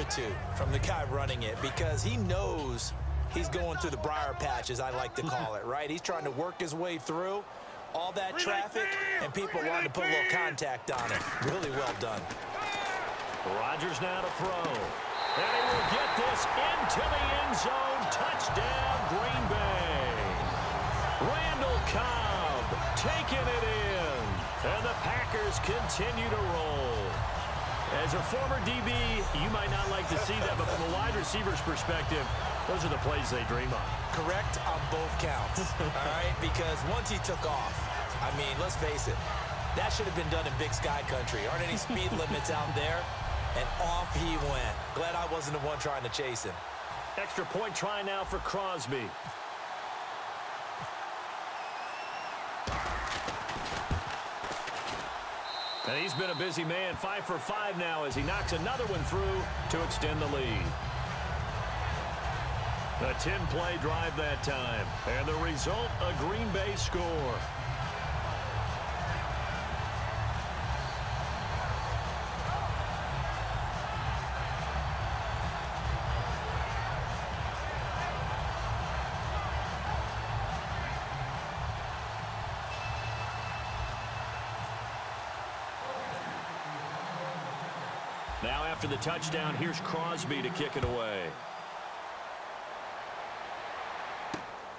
fortitude from the guy running it because he knows he's going through the briar patch, as I like to call it, right? He's trying to work his way through all that traffic, and people wanting to put a little contact on it. Really well done. Rodgers now to throw. And he will get this into the end zone. Touchdown, Green Bay. Randall Cobb taking it in. And the Packers continue to roll. As a former DB, you might not like to see that, but from a wide receiver's perspective, those are the plays they dream of. Correct on both counts, all right? Because once he took off, I mean, let's face it, that should have been done in Big Sky Country. Aren't any speed limits out there? And off he went. Glad I wasn't the one trying to chase him. Extra point try now for Crosby. And he's been a busy man, 5 for 5 now as he knocks another one through to extend the lead. A 10-play drive that time. And the result, a Green Bay score. Now after the touchdown, here's Crosby to kick it away.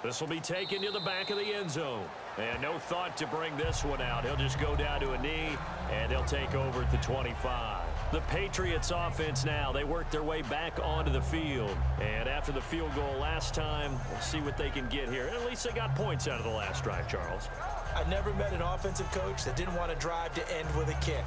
This will be taken to the back of the end zone. And no thought to bring this one out. He'll just go down to a knee, and they'll take over at the 25. The Patriots offense now, they work their way back onto the field. And after the field goal last time, we'll see what they can get here. And at least they got points out of the last drive, Charles. I never met an offensive coach that didn't want to drive to end with a kick.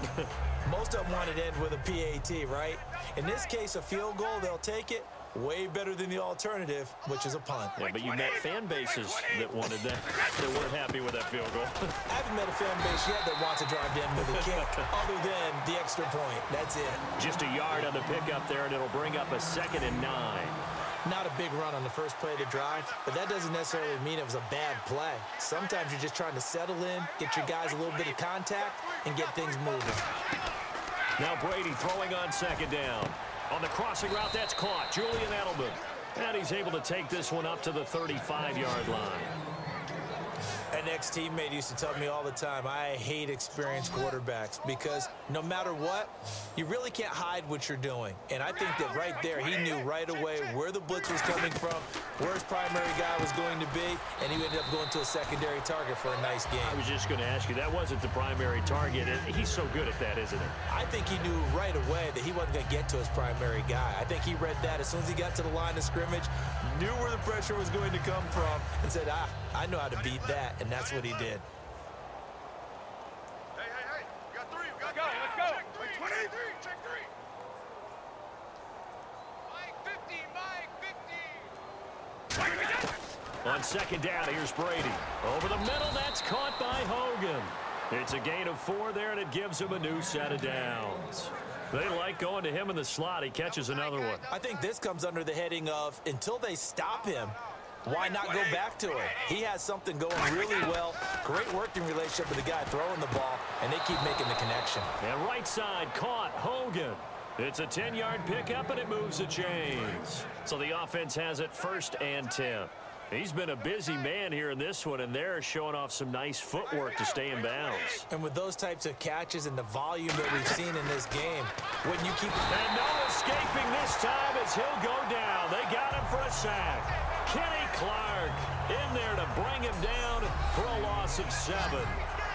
Most of them wanted to end with a PAT, right? In this case, a field goal, they'll take it. Way better than the alternative, which is a punt. Yeah, but you met fan bases that wanted that, that weren't happy with that field goal. I haven't met a fan base yet that wants to drive to end with a kick, other than the extra point. That's it. Just a yard on the pickup there, and it'll bring up a 2nd and 9. Not a big run on the first play of the drive, but that doesn't necessarily mean it was a bad play. Sometimes you're just trying to settle in, get your guys a little bit of contact, and get things moving. Now Brady throwing on 2nd down. On the crossing route, that's caught. Julian Edelman. And he's able to take this one up to the 35-yard line. An ex-teammate used to tell me all the time, I hate experienced quarterbacks because no matter what, you really can't hide what you're doing. And I think that right there, he knew right away where the blitz was coming from, where his primary guy was going to be, and he ended up going to a secondary target for a nice game. I was just going to ask you, that wasn't the primary target. He's so good at that, isn't he? I think he knew right away that he wasn't going to get to his primary guy. I think he read that as soon as he got to the line of scrimmage, knew where the pressure was going to come from, and said, I know how to beat that. And that's what he did. Hey, we got 3, let's go. Check 3, check 3. Mike 50. On 2nd down, here's Brady. Over the middle, that's caught by Hogan. It's a gain of 4 there, and it gives him a new set of downs. They like going to him in the slot. He catches another one. I think this comes under the heading of, until they stop him, why not go back to it? He has something going really well. Great working relationship with the guy throwing the ball, and they keep making the connection. And right side caught Hogan. It's a 10-yard pickup, and it moves the chains. So the offense has it 1st and 10. He's been a busy man here in this one, and they're showing off some nice footwork to stay in bounds. And with those types of catches and the volume that we've seen in this game, when you keep... And no escaping this time as he'll go down. They got him for a sack. Kenny Clark in there to bring him down for a loss of 7.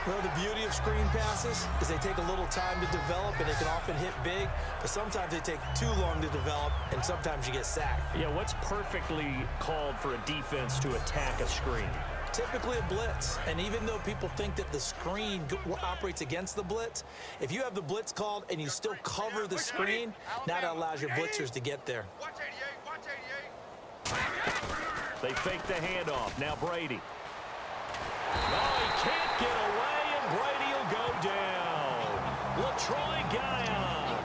Well, the beauty of screen passes is they take a little time to develop, and they can often hit big, but sometimes they take too long to develop, and sometimes you get sacked. Yeah, what's perfectly called for a defense to attack a screen? Typically a blitz, and even though people think that the screen operates against the blitz, if you have the blitz called and you still cover the screen, now that allows your blitzers to get there. Watch 88, watch 88. They fake the handoff. Now Brady. No, he can't get away, and Brady will go down. LaTroy Guion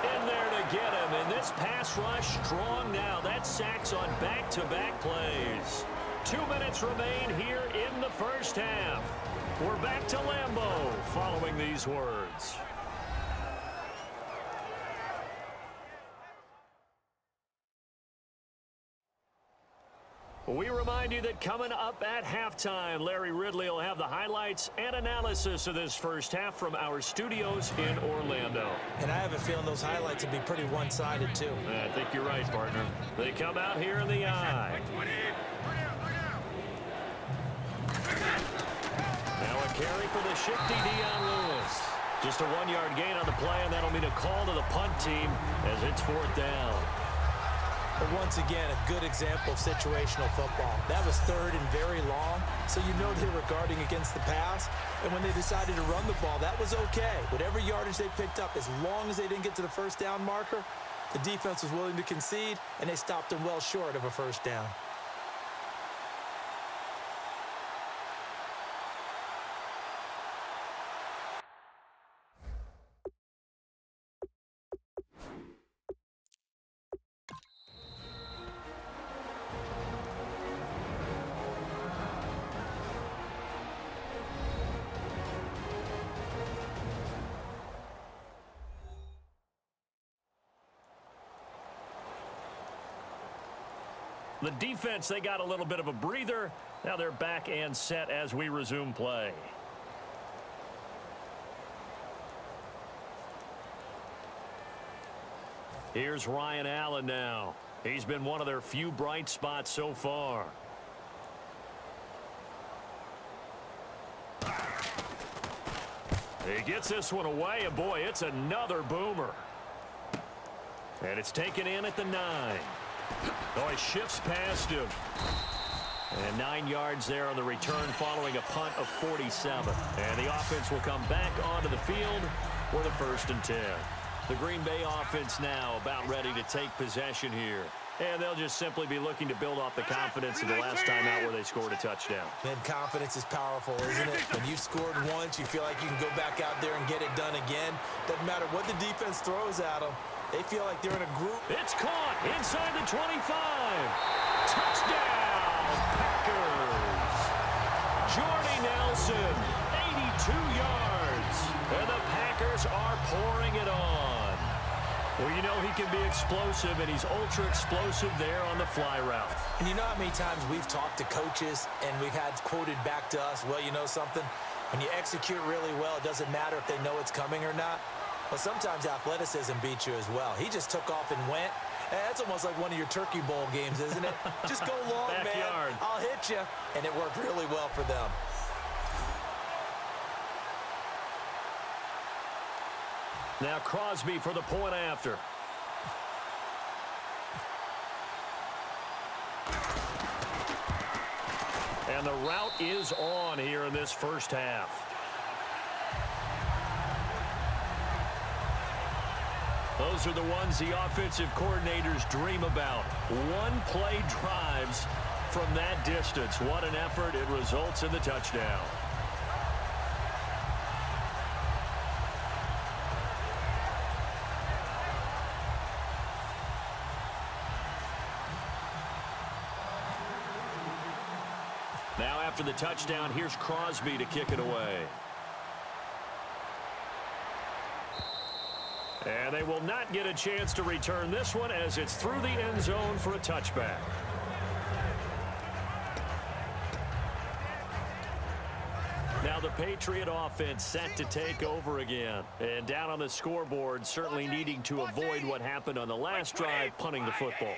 in there to get him, and this pass rush strong now. That sacks on back-to-back plays. 2 minutes remain here in the first half. We're back to Lambeau following these words. We remind you that coming up at halftime, Larry Ridley will have the highlights and analysis of this first half from our studios in Orlando. And I have a feeling those highlights will be pretty one-sided, too. I think you're right, partner. They come out here in the eye. Now a carry for the shifty Dion Lewis. Just a 1-yard gain on the play, and that'll mean a call to the punt team as it's 4th down. But once again, a good example of situational football. That was 3rd and very long, so you know they were guarding against the pass. And when they decided to run the ball, that was okay. Whatever yardage they picked up, as long as they didn't get to the first down marker, the defense was willing to concede, and they stopped them well short of a first down. The defense, they got a little bit of a breather. Now they're back and set as we resume play. Here's Ryan Allen now. He's been one of their few bright spots so far. He gets this one away, and boy, it's another boomer. And it's taken in at the 9. Oh, he shifts past him. And 9 yards there on the return following a punt of 47. And the offense will come back onto the field for the 1st and 10. The Green Bay offense now about ready to take possession here. And they'll just simply be looking to build off the confidence of the last time out where they scored a touchdown. Man, confidence is powerful, isn't it? When you scored once, you feel like you can go back out there and get it done again. Doesn't matter what the defense throws at them. They feel like they're in a group. It's caught inside the 25. Touchdown, Packers. Jordy Nelson, 82 yards. And the Packers are pouring it on. Well, you know he can be explosive, and he's ultra-explosive there on the fly route. And you know how many times we've talked to coaches, and we've had quoted back to us, well, you know something? When you execute really well, it doesn't matter if they know it's coming or not. Well, sometimes athleticism beats you as well. He just took off and went. That's almost like one of your Turkey Bowl games, isn't it? Just go long, Backyard. man. I'll hit you. And it worked really well for them. Now Crosby for the point after. And the route is on here in this first half. Those are the ones the offensive coordinators dream about. One-play drives from that distance. What an effort. It results in the touchdown. Now after the touchdown, here's Crosby to kick it away. And they will not get a chance to return this one as it's through the end zone for a touchback. Now the Patriot offense set to take over again. And down on the scoreboard, certainly needing to avoid what happened on the last drive, punting the football.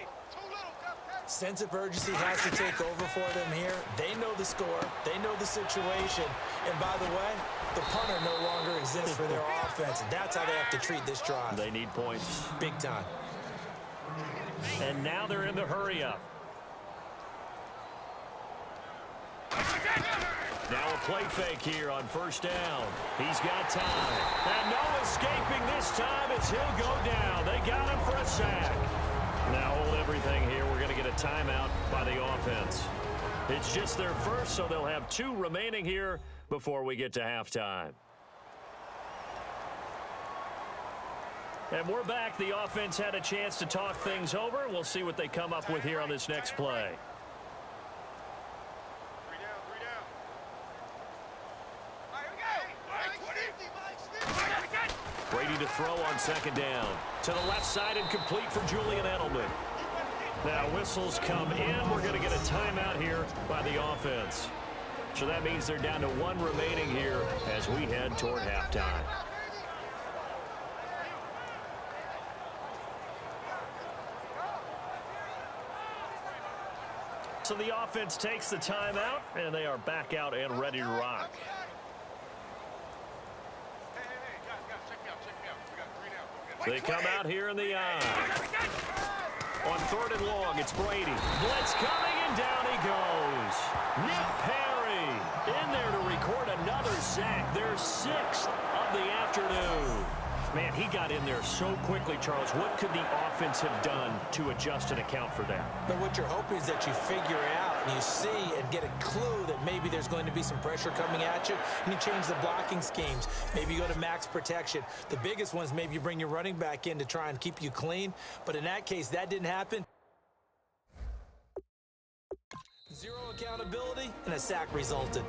Sense of urgency has to take over for them here. They know the score. They know the situation. And by the way, the punter no longer exists for their offense. And that's how they have to treat this drive. They need points. Big time. And now they're in the hurry-up. Now a play fake here on first down. He's got time. And no escaping this time as he'll go down. They got him for a sack. Now hold everything here. We're going to get a timeout by the offense. It's just their first, so they'll have 2 remaining here before we get to halftime. And we're back. The offense had a chance to talk things over. We'll see what they come up with here on this next play. Brady to throw on second down. To the left side and complete for Julian Edelman. Now whistles come in. We're going to get a timeout here by the offense. So that means they're down to one remaining here as we head toward halftime. So the offense takes the timeout, and they are back out and ready to rock. They come out here in the eye. On 3rd and long, it's Brady. Blitz coming, and down he goes. Nick Perry in there to record another sack. Their 6th of the afternoon. Man, he got in there so quickly, Charles. What could the offense have done to adjust and account for that? But what you're hoping is that you figure out and you see and get a clue that maybe there's going to be some pressure coming at you, and you change the blocking schemes. Maybe you go to max protection. The biggest ones, maybe you bring your running back in to try and keep you clean. But in that case, that didn't happen. Zero accountability, and a sack resulted.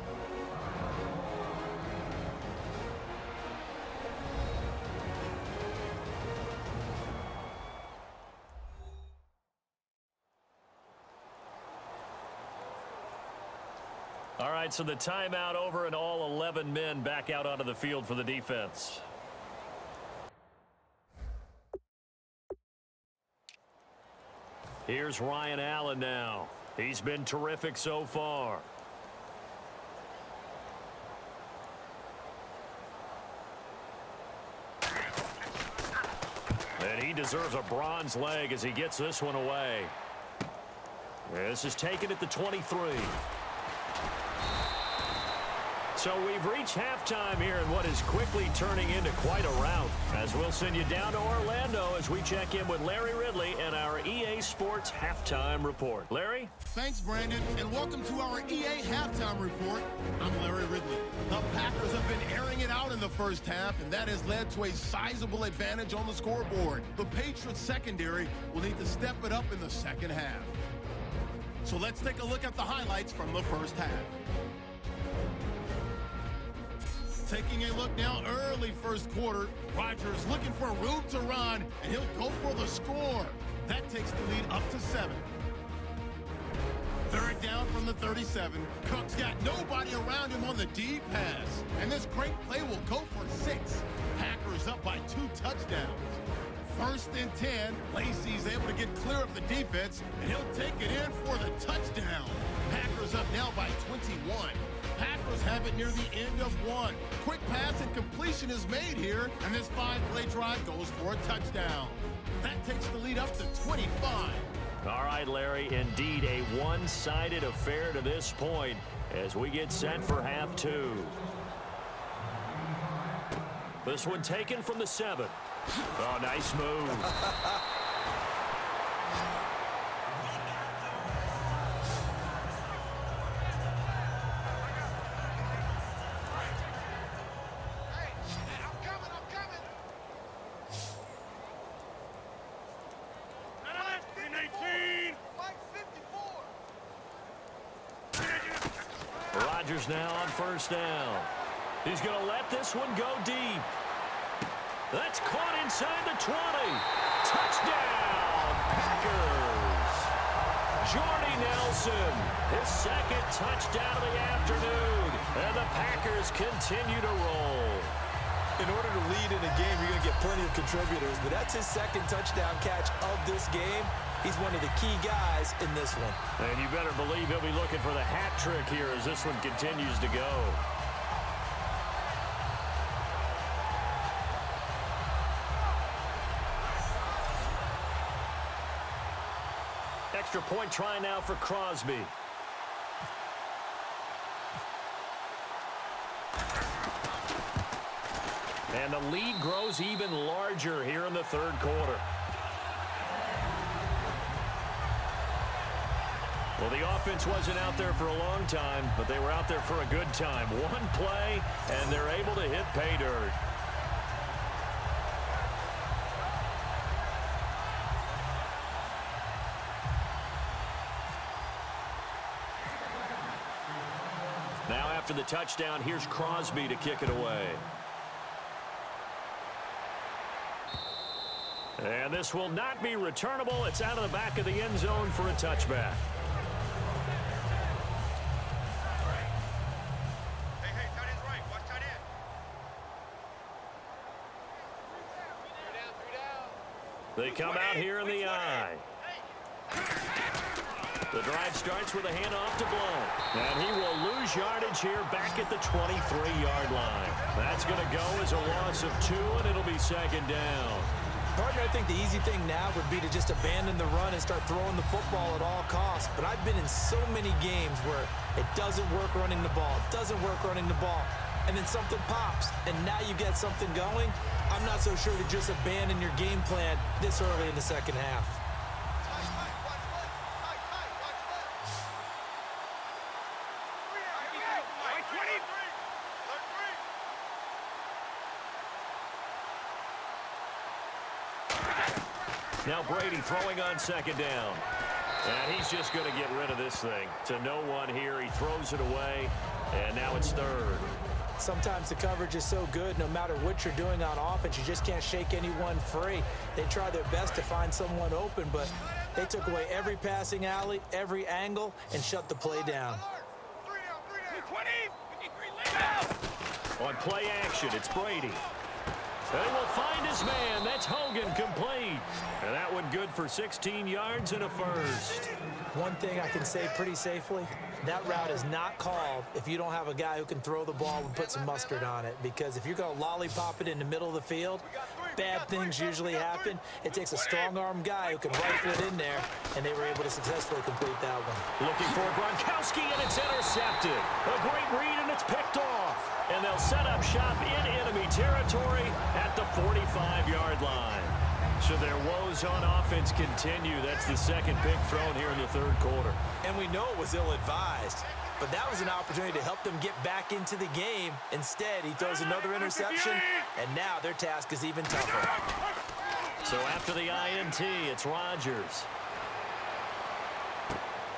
All right, so the timeout over and all 11 men back out onto the field for the defense. Here's Ryan Allen now. He's been terrific so far. And he deserves a bronze leg as he gets this one away. This is taken at the 23. So we've reached halftime here in what is quickly turning into quite a rout. As we'll send you down to Orlando as we check in with Larry Ridley and our EA Sports Halftime Report. Larry? Thanks, Brandon, and welcome to our EA Halftime Report. I'm Larry Ridley. The Packers have been airing it out in the first half, and that has led to a sizable advantage on the scoreboard. The Patriots secondary will need to step it up in the second half. So let's take a look at the highlights from the first half. Taking a look now, early first quarter, Rodgers looking for room to run, and he'll go for the score. That takes the lead up to 7. 3rd down from the 37. Cook's got nobody around him on the deep pass. And this great play will go for 6. Packers up by 2 touchdowns. 1st and 10. Lacey's able to get clear of the defense, and he'll take it in for the touchdown. Packers up now by 21. Packers have it near the end of 1. Quick pass and completion is made here, and this 5-play drive goes for a touchdown. That takes the lead up to 25. All right, Larry, indeed a one-sided affair to this point as we get set for half 2. This one taken from the 7. Oh, nice move. Rodgers now on 1st down. He's going to let this one go deep. That's caught inside the 20. Touchdown, Packers. Jordy Nelson, his 2nd touchdown of the afternoon. And the Packers continue to roll. In order to lead in a game, you're going to get plenty of contributors, but that's his 2nd touchdown catch of this game. He's one of the key guys in this one. And you better believe he'll be looking for the hat trick here as this one continues to go. Extra point try now for Crosby. And the lead grows even larger here in the 3rd quarter. Well, the offense wasn't out there for a long time, but they were out there for a good time. One play, and they're able to hit pay dirt. Now after the touchdown, here's Crosby to kick it away. And this will not be returnable. It's out of the back of the end zone for a touchback. Hey, tight end's right. Watch tight end. They come out here in the eye. The drive starts with a handoff to Blount. And he will lose yardage here back at the 23-yard line. That's going to go as a loss of 2, and it'll be second down. Partner, I think the easy thing now would be to just abandon the run and start throwing the football at all costs. But I've been in so many games where it doesn't work running the ball, and then something pops, and now you get something going. I'm not so sure to just abandon your game plan this early in the second half. Now Brady throwing on second down. And he's just going to get rid of this thing. To no one here. He throws it away. And now it's third. Sometimes the coverage is so good, no matter what you're doing on offense, you just can't shake anyone free. They try their best to find someone open, but they took away every passing alley, every angle, and shut the play down. On play action, it's Brady. They will find his man. That's Hogan, complete. And that one good for 16 yards and a first. One thing I can say pretty safely, that route is not called if you don't have a guy who can throw the ball and put some mustard on it. Because if you're going to lollipop it in the middle of the field, bad things usually happen. It takes a strong-arm guy who can rifle it in there, and they were able to successfully complete that one. Looking for Gronkowski, and it's intercepted. A great read, and it's picked off. And they'll set up shop in enemy territory at the 45-yard line. Should their woes on offense continue, that's the second pick thrown here in the third quarter. And we know it was ill-advised, but that was an opportunity to help them get back into the game. Instead, he throws another interception, and now their task is even tougher. So after the INT, it's Rodgers.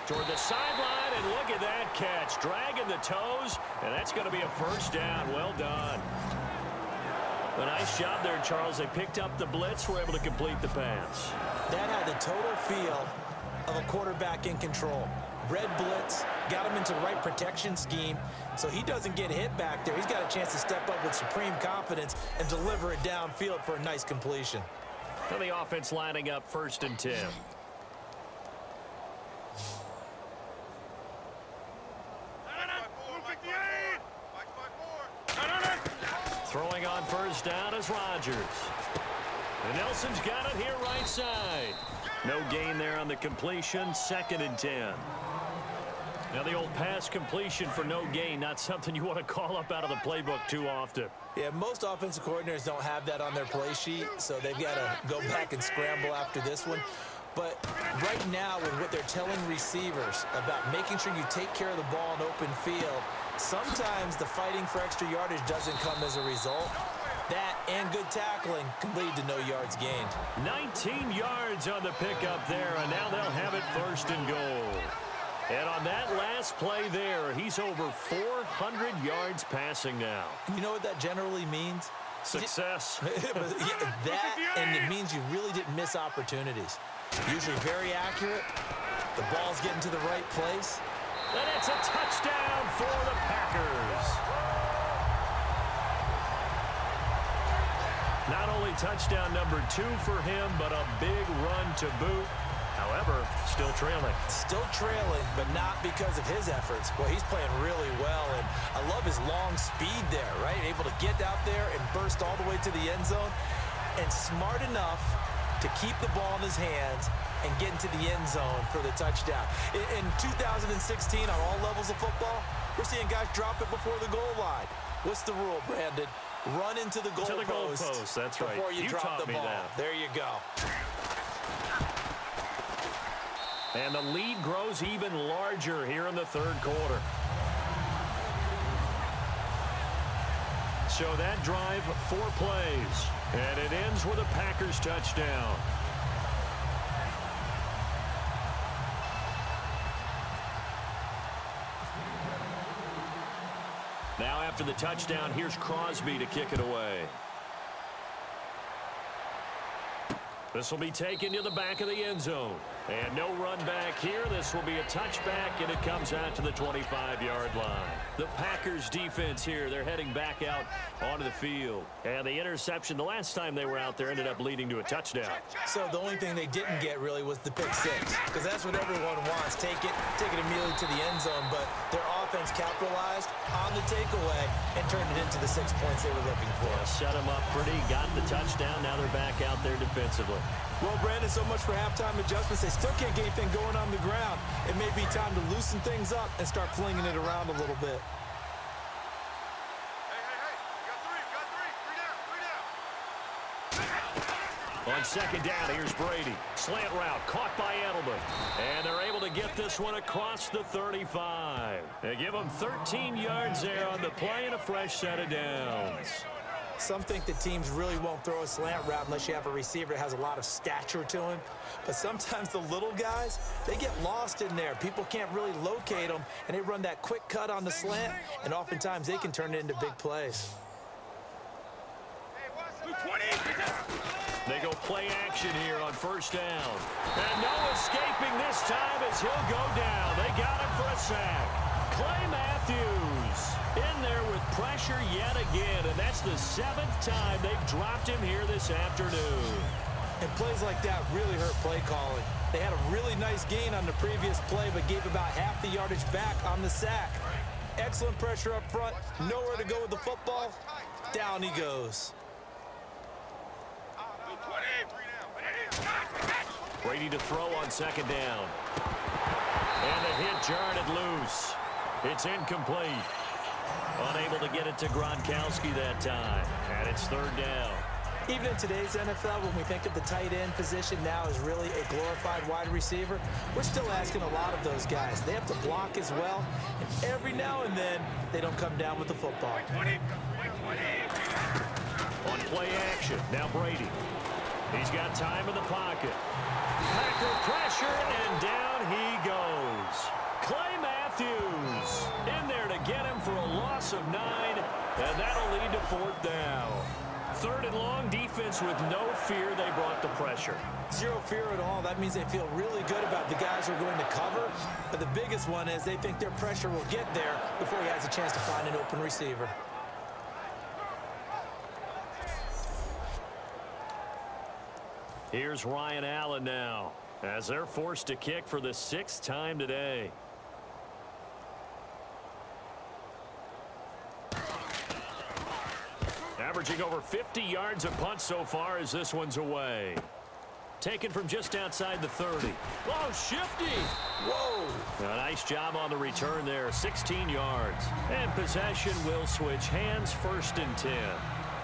Toward the sideline, and look at that catch. Dragging the toes, and that's going to be a first down. Well done. A nice job there, Charles. They picked up the blitz, were able to complete the pass. That had the total feel of a quarterback in control. Red blitz, got him into the right protection scheme, so he doesn't get hit back there. He's got a chance to step up with supreme confidence and deliver it downfield for a nice completion. And the offense lining up 1st and 10. Throwing on first down is Rodgers. And Nelson's got it here right side. No gain there on the completion. 2nd and 10. Now the old pass completion for no gain, not something you want to call up out of the playbook too often. Yeah, most offensive coordinators don't have that on their play sheet, so they've got to go back and scramble after this one. But right now, with what they're telling receivers about making sure you take care of the ball in open field, sometimes the fighting for extra yardage doesn't come as a result. That and good tackling can lead to no yards gained. 19 yards on the pickup there, and now they'll have it 1st and goal. And on that last play there, he's over 400 yards passing now. You know what that generally means? Success. That, and it means you really didn't miss opportunities. Usually very accurate. The ball's getting to the right place. And it's a touchdown for the Packers. Not only touchdown number 2 for him, but a big run to boot. However, still trailing. Still trailing, but not because of his efforts. Boy, he's playing really well, and I love his long speed there, right? Able to get out there and burst all the way to the end zone, and smart enough to keep the ball in his hands and get into the end zone for the touchdown. In 2016, on all levels of football, we're seeing guys drop it before the goal line. What's the rule, Brandon? Run into the goalpost. That's right. Before you drop the ball. That. There you go. And the lead grows even larger here in the third quarter. So that drive, 4 plays. And it ends with a Packers touchdown. Now after the touchdown, here's Crosby to kick it away. This will be taken to the back of the end zone. And no run back here. This will be a touchback, and it comes out to the 25-yard line. The Packers defense here, they're heading back out onto the field. And the interception the last time they were out there ended up leading to a touchdown. So the only thing they didn't get really was the pick six, because that's what everyone wants. Take it immediately to the end zone, but their offense capitalized on the takeaway and turned it into the 6 points they were looking for. Yeah, set them up pretty, got the touchdown. Now they're back out there defensively. Well, Brandon, so much for halftime adjustments. They still can't get anything going on the ground. It may be time to loosen things up and start flinging it around a little bit. On second down, here's Brady. Slant route, caught by Edelman. And they're able to get this one across the 35. They give them 13 yards there on the play and a fresh set of downs. Some think that teams really won't throw a slant route unless you have a receiver that has a lot of stature to him. But sometimes the little guys, they get lost in there. People can't really locate them, and they run that quick cut on the slant, and oftentimes they can turn it into big plays. They go play action here on first down. And no escaping this time as he'll go down. They got him for a sack. Clay Matthews in there with pressure yet again, and that's the 7th time they've dropped him here this afternoon. And plays like that really hurt play calling. They had a really nice gain on the previous play, but gave about half the yardage back on the sack. Excellent pressure up front, nowhere to go with the football. Down he goes. Brady to throw on second down. And the hit jarred it loose. It's incomplete. Unable to get it to Gronkowski that time. And it's third down. Even in today's NFL, when we think of the tight end position now as really a glorified wide receiver, we're still asking a lot of those guys. They have to block as well, and every now and then, they don't come down with the football. On play action, now Brady. He's got time in the pocket. Packer pressure, and down he goes. Clay Matthews in there to get him for a loss of 9, and that'll lead to fourth down. Third and long, defense with no fear. They brought the pressure. Zero fear at all. That means they feel really good about the guys who are going to cover. But the biggest one is they think their pressure will get there before he has a chance to find an open receiver. Here's Ryan Allen now, as they're forced to kick for the 6th time today. Averaging over 50 yards a punt so far as this one's away. Taken from just outside the 30. Oh, shifty. Whoa. A nice job on the return there, 16 yards. And possession will switch hands, 1st and 10.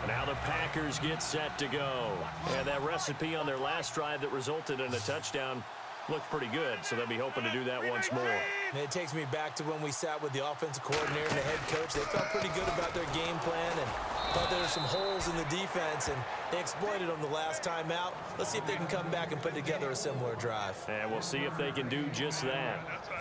Now the Packers get set to go. And that recipe on their last drive that resulted in a touchdown looked pretty good, so they'll be hoping to do that once more. And it takes me back to when we sat with the offensive coordinator and the head coach. They felt pretty good about their game plan and thought there were some holes in the defense, and they exploited them the last time out. Let's see if they can come back and put together a similar drive. And we'll see if they can do just that.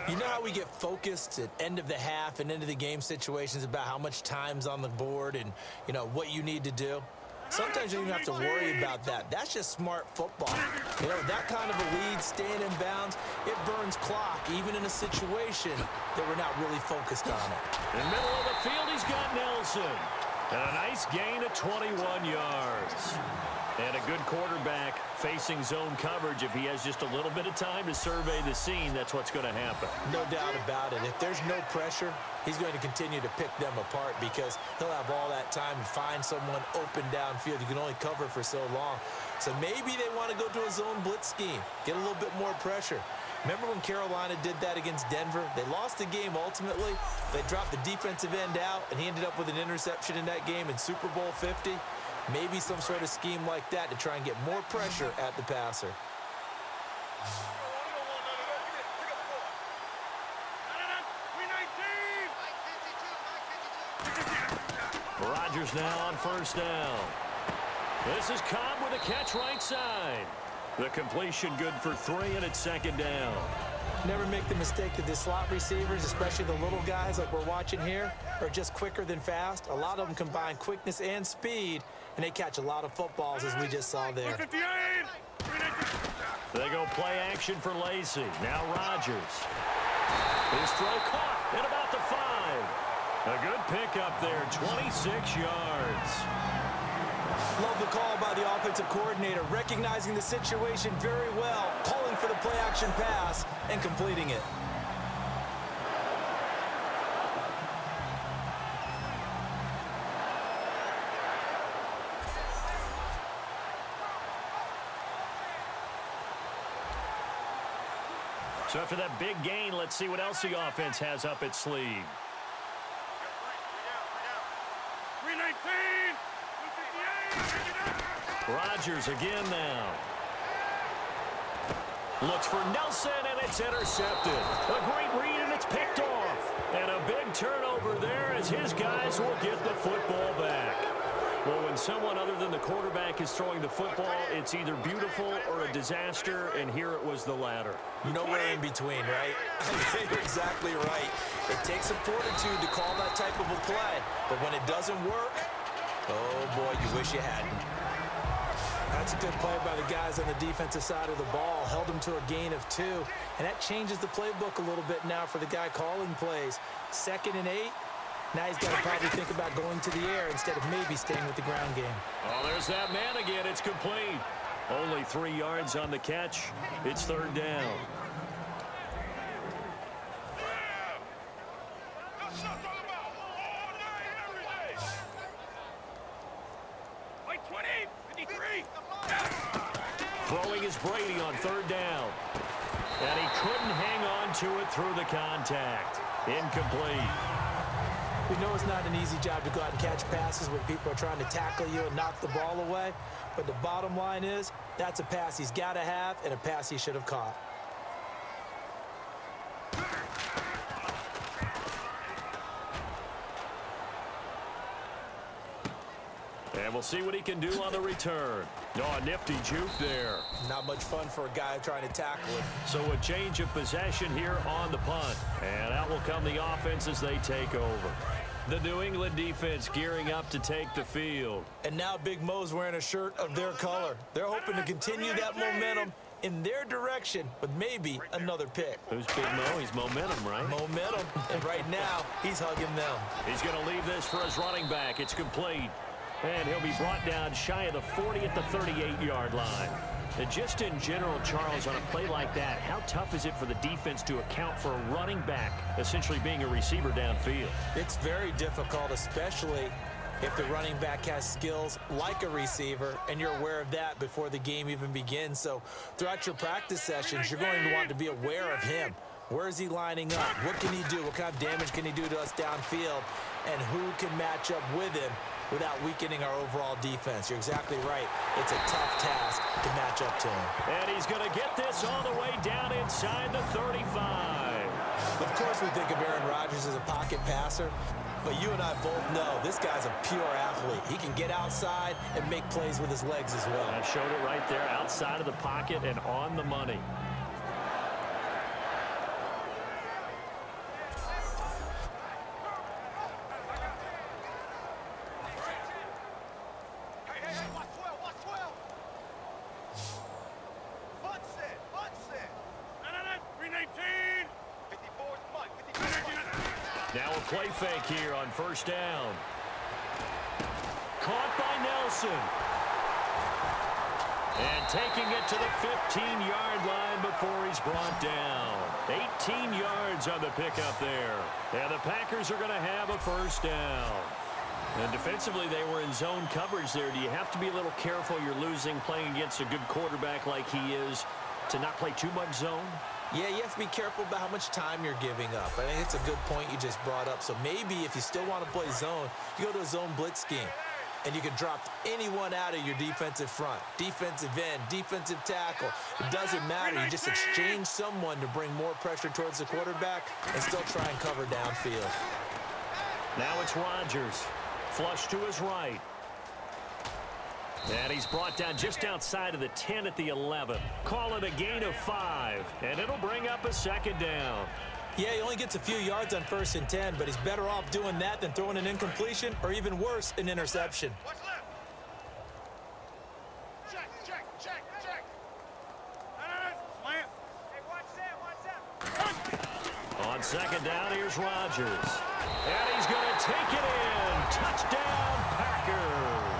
You know how we get focused at end of the half and into the game situations about how much time's on the board and, you know, what you need to do? Sometimes you don't even have to worry about that. That's just smart football. You know, that kind of a lead, staying in bounds, it burns clock, even in a situation that we're not really focused on it. In the middle of the field, he's got Nelson. And a nice gain of 21 yards. And a good quarterback facing zone coverage. If he has just a little bit of time to survey the scene, that's what's going to happen. No doubt about it. If there's no pressure, he's going to continue to pick them apart because he'll have all that time to find someone open downfield. You can only cover for so long. So maybe they want to go to a zone blitz scheme, get a little bit more pressure. Remember when Carolina did that against Denver? They lost the game ultimately. They dropped the defensive end out, and he ended up with an interception in that game in Super Bowl 50. Maybe some sort of scheme like that to try and get more pressure at the passer. Rodgers now on first down. This is Cobb with a catch right side. The completion good for 3, and it's second down. Never make the mistake that the slot receivers, especially the little guys like we're watching here, are just quicker than fast. A lot of them combine quickness and speed, and they catch a lot of footballs as we just saw there. 158! They go play action for Lacey. Now Rodgers. His throw caught at about the 5. A good pickup there, 26 yards. Love the call by the offensive coordinator, recognizing the situation very well, calling for the play-action pass, and completing it. So after that big gain, let's see what else the offense has up its sleeve. 319. Rodgers again now. Looks for Nelson, and it's intercepted. A great read, and it's picked off. And a big turnover there as his guys will get the football back. Well, when someone other than the quarterback is throwing the football, it's either beautiful or a disaster, and here it was the latter. Nowhere in between, right? You're exactly right. It takes some fortitude to call that type of a play, but when it doesn't work, oh boy, you wish you hadn't. That's a good play by the guys on the defensive side of the ball. Held them to a gain of 2, and that changes the playbook a little bit now for the guy calling plays. 2nd and 8. Now he's got to probably think about going to the air instead of maybe staying with the ground game. Oh, there's that man again. It's complete. Only 3 yards on the catch. It's 3rd down. Throwing is Brady on 3rd down. And he couldn't hang on to it through the contact. Incomplete. We know it's not an easy job to go out and catch passes when people are trying to tackle you and knock the ball away. But the bottom line is, that's a pass he's got to have and a pass he should have caught. And we'll see what he can do on the return. Oh, a nifty juke there. Not much fun for a guy trying to tackle it. So a change of possession here on the punt. And out will come the offense as they take over. The New England defense gearing up to take the field. And now Big Mo's wearing a shirt of their color. They're hoping to continue that momentum in their direction with maybe another pick. Who's Big Mo? He's momentum, right? Momentum. And right now, he's hugging them. He's going to leave this for his running back. It's complete. And he'll be brought down shy of the 40 at the 38-yard line. And just in general, Charles, on a play like that, how tough is it for the defense to account for a running back essentially being a receiver downfield? It's very difficult, especially if the running back has skills like a receiver, and you're aware of that before the game even begins. So throughout your practice sessions, you're going to want to be aware of him. Where is he lining up? What can he do? What kind of damage can he do to us downfield? And who can match up with him without weakening our overall defense? You're exactly right. It's a tough task to match up to him. And he's going to get this all the way down inside the 35. Of course, we think of Aaron Rodgers as a pocket passer, but you and I both know this guy's a pure athlete. He can get outside and make plays with his legs as well. I showed it right there, outside of the pocket and on the money. Now a play fake here on 1st down. Caught by Nelson. And taking it to the 15-yard line before he's brought down. 18 yards on the pickup there. And the Packers are going to have a 1st down. And defensively, they were in zone coverage there. Do you have to be a little careful? You're losing playing against a good quarterback like he is to not play too much zone? Yeah, you have to be careful about how much time you're giving up. I think it's a good point you just brought up. So maybe if you still want to play zone, you go to a zone blitz scheme. And you can drop anyone out of your defensive front. Defensive end, defensive tackle. It doesn't matter. You just exchange someone to bring more pressure towards the quarterback and still try and cover downfield. Now it's Rodgers. Flush to his right. And he's brought down just outside of the 10 at the 11. Call it a gain of 5. And it'll bring up a 2nd down. Yeah, he only gets a few yards on 1st and 10, but he's better off doing that than throwing an incompletion or even worse, an interception. Watch left. Check. second down, here's Rodgers. And he's going to take it in. Touchdown, Packers.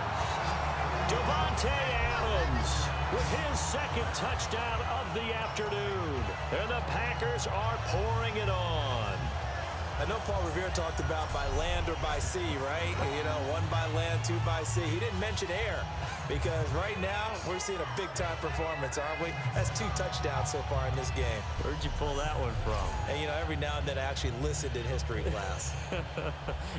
Devontae Adams with his second touchdown of the afternoon. And the Packers are pouring it on. I know Paul Revere talked about by land or by sea, right? You know, one by land, two by sea. He didn't mention air because right now we're seeing a big-time performance, aren't we? That's 2 touchdowns so far in this game. Where'd you pull that one from? And, you know, every now and then I actually listened in history class.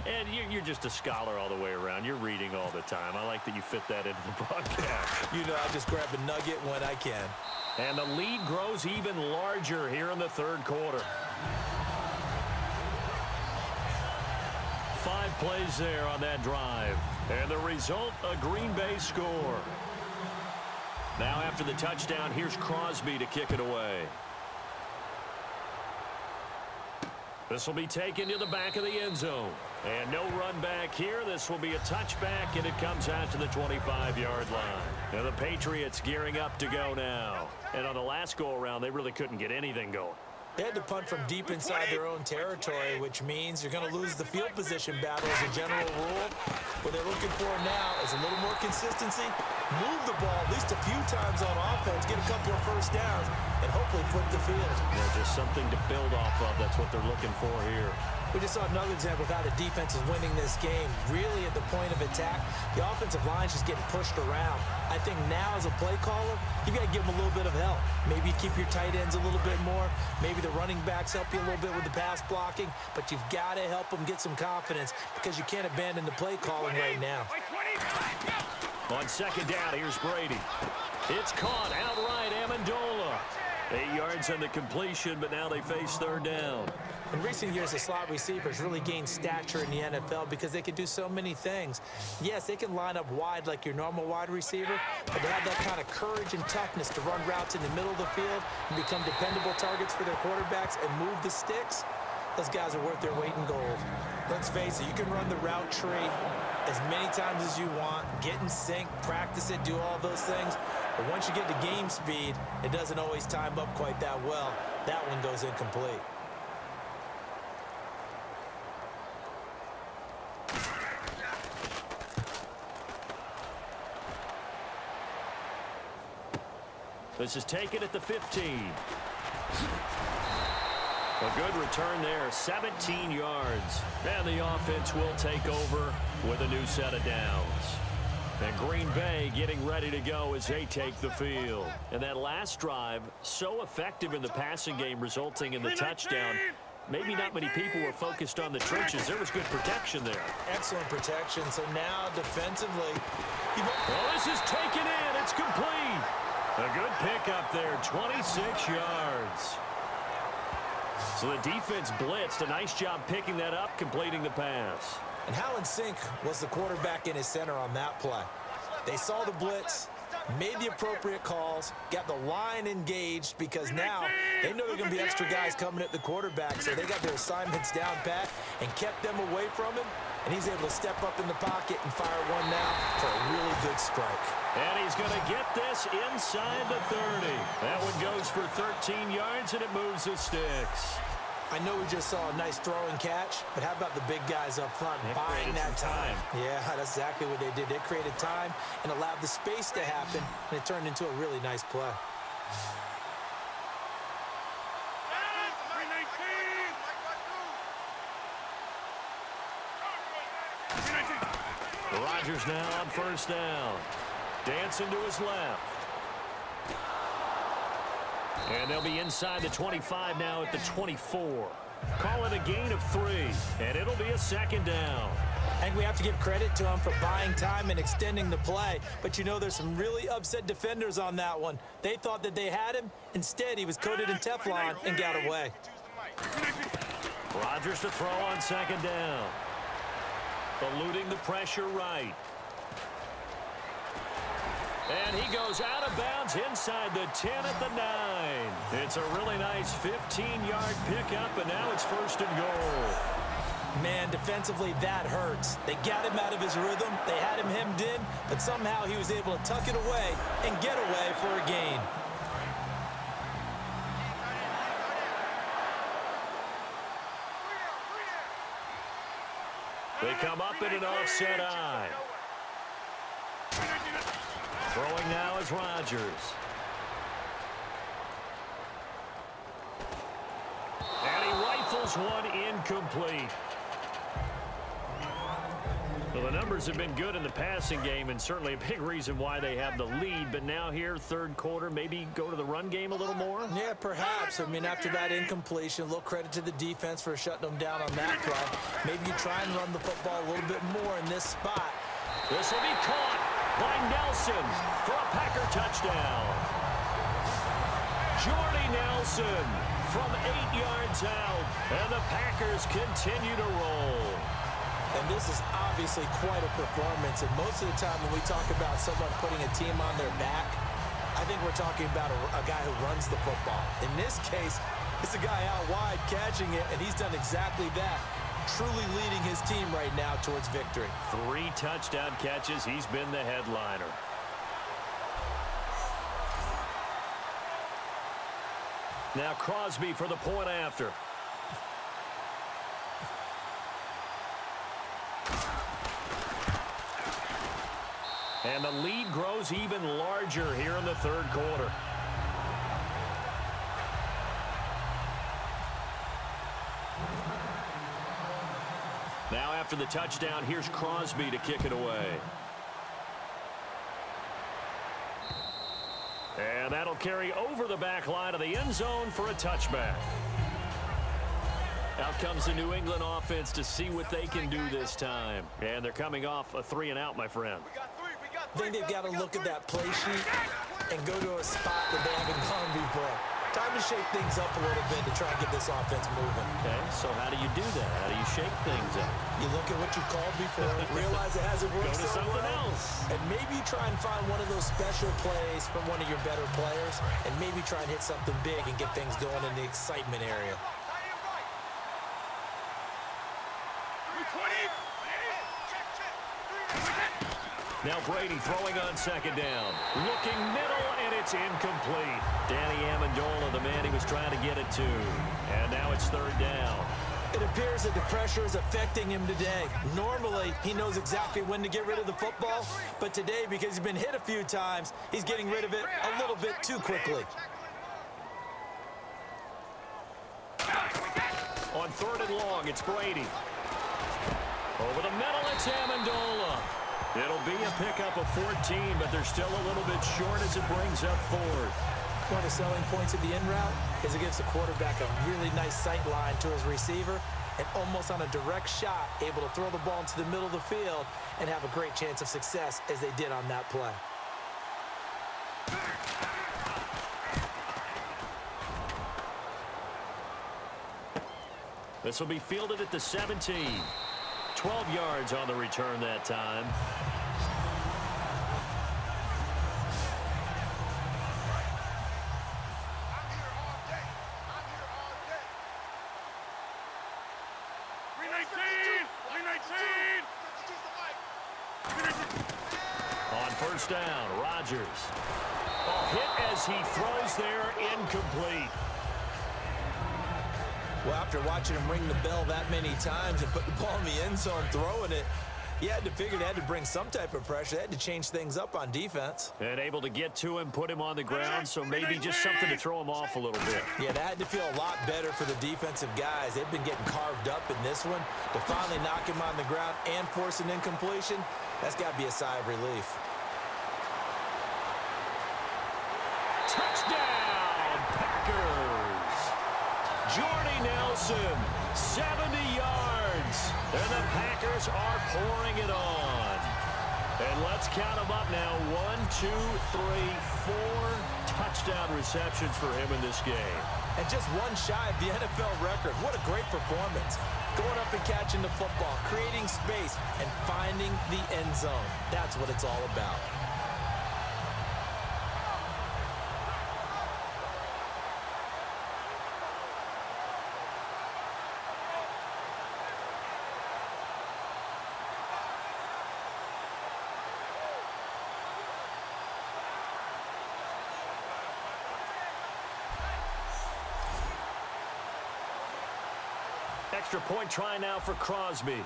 And you're just a scholar all the way around. You're reading all the time. I like that you fit that into the broadcast. You know, I just grab a nugget when I can. And the lead grows even larger here in the third quarter. 5 plays there on that drive. And the result, a Green Bay score. Now after the touchdown, here's Crosby to kick it away. This will be taken to the back of the end zone. And no run back here. This will be a touchback, and it comes out to the 25-yard line. Now the Patriots gearing up to go now. And on the last go-around, they really couldn't get anything going. They had to punt from deep inside their own territory, which means you're going to lose the field position battle as a general rule. What they're looking for now is a little more consistency, move the ball at least a few times on offense, get a couple of first downs, and hopefully flip the field. Yeah, just something to build off of. That's what they're looking for here. We just saw another example of how the defense is winning this game. Really at the point of attack, the offensive line's just getting pushed around. I think now as a play caller, you've got to give them a little bit of help. Maybe you keep your tight ends a little bit more. Maybe the running backs help you a little bit with the pass blocking. But you've got to help them get some confidence because you can't abandon the play calling right now. On second down, here's Brady. It's caught outright, Amendola. 8 yards on the completion, but now they face third down. In recent years, the slot receivers really gained stature in the NFL because they can do so many things. Yes, they can line up wide like your normal wide receiver, but they have that kind of courage and toughness to run routes in the middle of the field and become dependable targets for their quarterbacks and move the sticks. Those guys are worth their weight in gold. Let's face it, you can run the route tree as many times as you want, get in sync, practice it, do all those things. But once you get to game speed, it doesn't always time up quite that well. That one goes incomplete. This is taken at the 15. A good return there, 17 yards. And the offense will take over with a new set of downs. And Green Bay getting ready to go as they take the field. And that last drive, so effective in the passing game, resulting in the touchdown. Maybe not many people were focused on the trenches. There was good protection there. Excellent protection. So now defensively. Well, this is taken in. It's complete. A good pickup there, 26 yards. So the defense blitzed. A nice job picking that up, completing the pass. And how in sync was the quarterback in his center on that play? They saw the blitz, made the appropriate calls, got the line engaged because now they know there are going to be extra guys coming at the quarterback, so they got their assignments down pat and kept them away from him, and he's able to step up in the pocket and fire one now for a really good strike. And he's going to get this inside the 30. That one goes for 13 yards, and it moves the sticks. I know we just saw a nice throw and catch, but how about the big guys up front buying that time? Yeah, that's exactly what they did. They created time and allowed the space to happen, and it turned into a really nice play. Rodgers now on first down. Dancing to his left. And they'll be inside the 25 now at the 24. Call it a gain of 3, and it'll be a second down. I think we have to give credit to him for buying time and extending the play. But, you know, there's some really upset defenders on that one. They thought that they had him. Instead, he was coated in Teflon and got away. Rodgers to throw on second down. Eluding the pressure right. And he goes out of bounds inside the 10 at the 9. It's a really nice 15-yard pickup, and now it's first and goal. Man, defensively, that hurts. They got him out of his rhythm. They had him hemmed in, but somehow he was able to tuck it away and get away for a gain. They come up in an offset eye. Throwing now is Rodgers. And he rifles one incomplete. Well, the numbers have been good in the passing game and certainly a big reason why they have the lead. But now here, third quarter, maybe go to the run game a little more? Yeah, perhaps. I mean, after that incompletion, a little credit to the defense for shutting them down on that play. Maybe you try and run the football a little bit more in this spot. This will be caught by Nelson for a Packer touchdown. Jordy Nelson from 8 yards out, and the Packers continue to roll. And this is obviously quite a performance. And most of the time when we talk about someone putting a team on their back, I think we're talking about a guy who runs the football. In this case, it's a guy out wide catching it, and he's done exactly that, truly leading his team right now towards victory. 3 touchdown catches. He's been the headliner. Now Crosby for the point after. And the lead grows even larger here in the third quarter. Now after the touchdown, here's Crosby to kick it away. And that'll carry over the back line of the end zone for a touchback. Out comes the New England offense to see what they can do this time. And they're coming off a 3-and-out, my friend. I think they've got to look at that play sheet and go to a spot that they haven't gone before. Time to shake things up a little bit to try and get this offense moving. Okay, so how do you do that? How do you shake things up? You look at what you called before, realize it hasn't worked Go to so something well, else. and maybe try and find one of those special plays from one of your better players, and maybe try and hit something big and get things going in the excitement area. Now Brady throwing on second down. Looking middle, and it's incomplete. Danny Amendola, the man he was trying to get it to. And now it's third down. It appears that the pressure is affecting him today. Normally, he knows exactly when to get rid of the football, but today, because he's been hit a few times, he's getting rid of it a little bit too quickly. On third and long, it's Brady. Over the middle, it's Amendola. It'll be a pickup of 14, but they're still a little bit short as it brings up fourth. One of the selling points of the in route is it gives the quarterback a really nice sight line to his receiver and almost on a direct shot, able to throw the ball into the middle of the field and have a great chance of success as they did on that play. This will be fielded at the 17. 12 yards on the return that time. On first down, Rodgers. A hit as he throws there, incomplete. Well, after watching him ring the bell that many times and put the ball in the end zone throwing it, you had to figure they had to bring some type of pressure. They had to change things up on defense. And able to get to him, put him on the ground, so maybe just something to throw him off a little bit. Yeah, that had to feel a lot better for the defensive guys. They've been getting carved up in this one. To finally knock him on the ground and force an incompletion, that's got to be a sigh of relief. Touchdown, Packers! Jordy Nelson, 70 yards. And the Packers are pouring it on. And let's count them up now. 1, 2, 3, 4 touchdown receptions for him in this game. And just one shy of the NFL record. What a great performance. Going up and catching the football, creating space, and finding the end zone. That's what it's all about. Extra point try now for Crosby.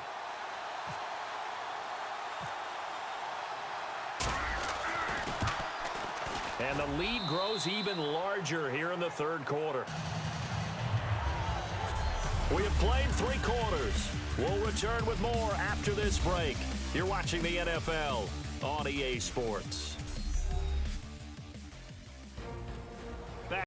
And the lead grows even larger here in the third quarter. We have played 3 quarters. We'll return with more after this break. You're watching the NFL on EA Sports.